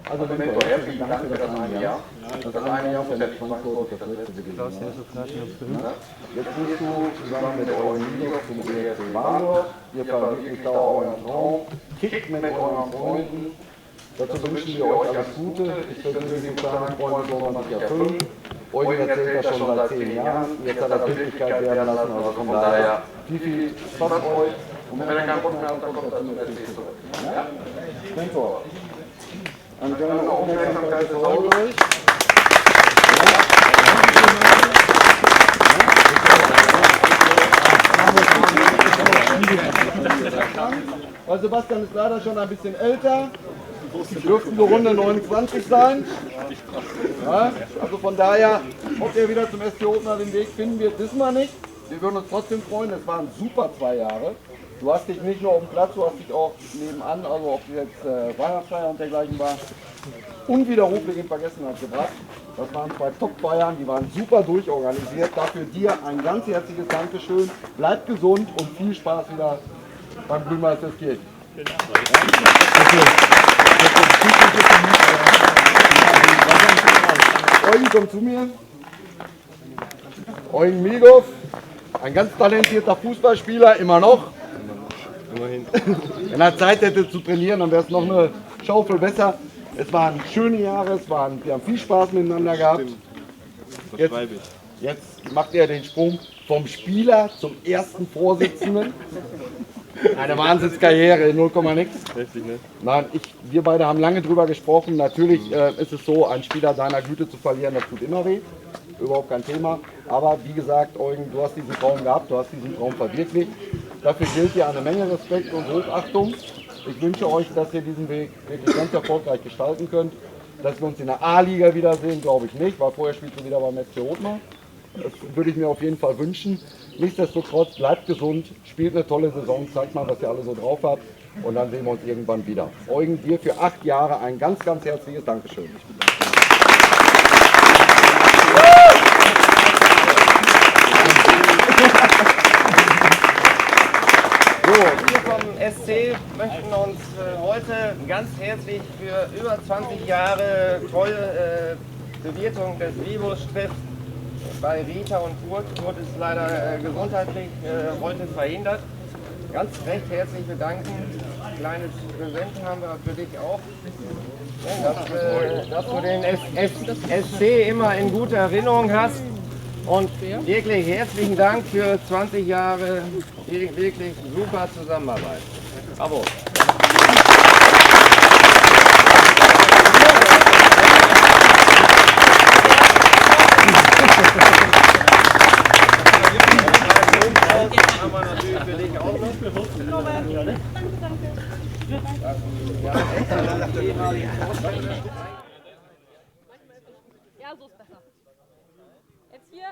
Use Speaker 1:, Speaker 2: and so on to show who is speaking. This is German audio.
Speaker 1: Also Mentor, herzlichen Dank für das eine Jahr. Das eine Jahr muss ja nicht zwangsläufig das letzte gewesen sein. Jetzt gehst du zusammen mit euren Videos zum ESC Warndorf. Ihr verwirklicht da euren Traum, kickt mit euren Freunden. Dazu wünschen wir euch alles Gute. Ich persönlich den kleinen Freund soll man sich erfüllen. Eugen erzählt das schon seit 10 Jahren. Jetzt hat er Wirklichkeit werden lassen. Also von daher viel Spaß euch. Und wenn er keinen Bock mehr hat, dann kommt er zum ESC zurück. Ja? Mentor. Eine kleine Aufmerksamkeit zu Hause. Weil Sebastian ist leider schon ein bisschen älter. Dürften so Runde 29 sein. Ja, also von daher, ob er wieder zum SC Opener den Weg finden wird, wissen wir nicht. Wir würden uns trotzdem freuen, es waren super 2 Jahre. Du hast dich nicht nur auf dem Platz, du hast dich auch nebenan, also ob jetzt Weihnachtsfeier und dergleichen war, unwiderruflich in Vergessenheit gebracht. Das waren 2 Top-Feiern, die waren super durchorganisiert. Dafür dir ein ganz herzliches Dankeschön. Bleib gesund und viel Spaß wieder beim Grünmeisterskirchen. Eugen, komm zu mir. Eugen Milgow, ein ganz talentierter Fußballspieler, immer noch. Wenn er Zeit hätte zu trainieren, dann wäre es noch eine Schaufel besser. Es waren schöne Jahre, wir haben viel Spaß miteinander gehabt. Jetzt macht er den Sprung vom Spieler zum ersten Vorsitzenden. Eine Wahnsinnskarriere, 0, nix. Nein, wir beide haben lange drüber gesprochen. Natürlich ist es so, einen Spieler deiner Güte zu verlieren, das tut immer weh. Überhaupt kein Thema. Aber wie gesagt, Eugen, du hast diesen Traum gehabt, du hast diesen Traum verwirklicht. Dafür gilt dir eine Menge Respekt und Hochachtung. Ich wünsche euch, dass ihr diesen Weg wirklich ganz erfolgreich gestalten könnt. Dass wir uns in der A-Liga wiedersehen, glaube ich nicht, weil vorher spielst du wieder beim FC Rothmar. Das würde ich mir auf jeden Fall wünschen. Nichtsdestotrotz, bleibt gesund, spielt eine tolle Saison, zeigt mal, was ihr alle so drauf habt und dann sehen wir uns irgendwann wieder. Eugen, dir für 8 Jahre ein ganz, ganz herzliches Dankeschön.
Speaker 2: So, wir vom SC möchten uns heute ganz herzlich für über 20 Jahre treue Bewirtung des Vivos-Treffs bei Rita und Kurt. Kurt ist leider gesundheitlich heute verhindert. Ganz recht herzlich bedanken. Ein kleines Präsent haben wir für dich auch. Dass du den SC immer in guter Erinnerung hast. Und wirklich herzlichen Dank für 20 Jahre wirklich super Zusammenarbeit. Bravo. Haben wir natürlich für dich auch noch.
Speaker 3: Ja, so ist besser. Jetzt hier.